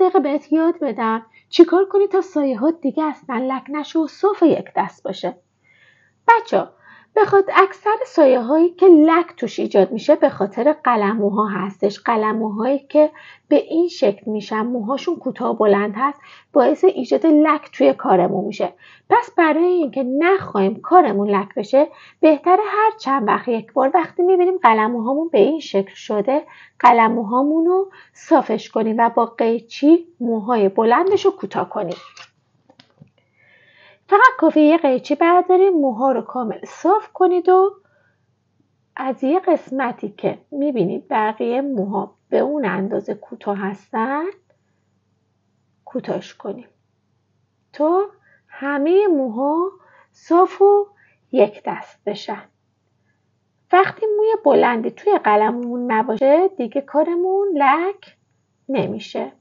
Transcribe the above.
دقیقه بهت یاد بدم چیکار کنی تا سایه ها دیگه اصلا لک نشه و صاف یک دست باشه. بچه بخاطر اکثر سایه هایی که لک توش ایجاد میشه به خاطر قلموها هستش. قلموهایی که به این شکل میشن، موهاشون کوتاه بلند هست، باعث ایجاد لک توی کارمون میشه. پس برای اینکه نخوایم کارمون لک بشه، بهتره هر چند وقت یک بار وقتی میبینیم قلموهامون به این شکل شده، قلموهامون رو صافش کنیم و با قیچی موهای بلندش رو کوتاه کنیم. فقط کافیه یه قیچی بردارید، موها رو کامل صاف کنید و از یه قسمتی که میبینید بقیه موها به اون اندازه کوتاه هستن کوتاهش کنیم تا همه موها صاف و یک دست بشن. وقتی موی بلندی توی قلممون نباشه دیگه کارمون لک نمیشه.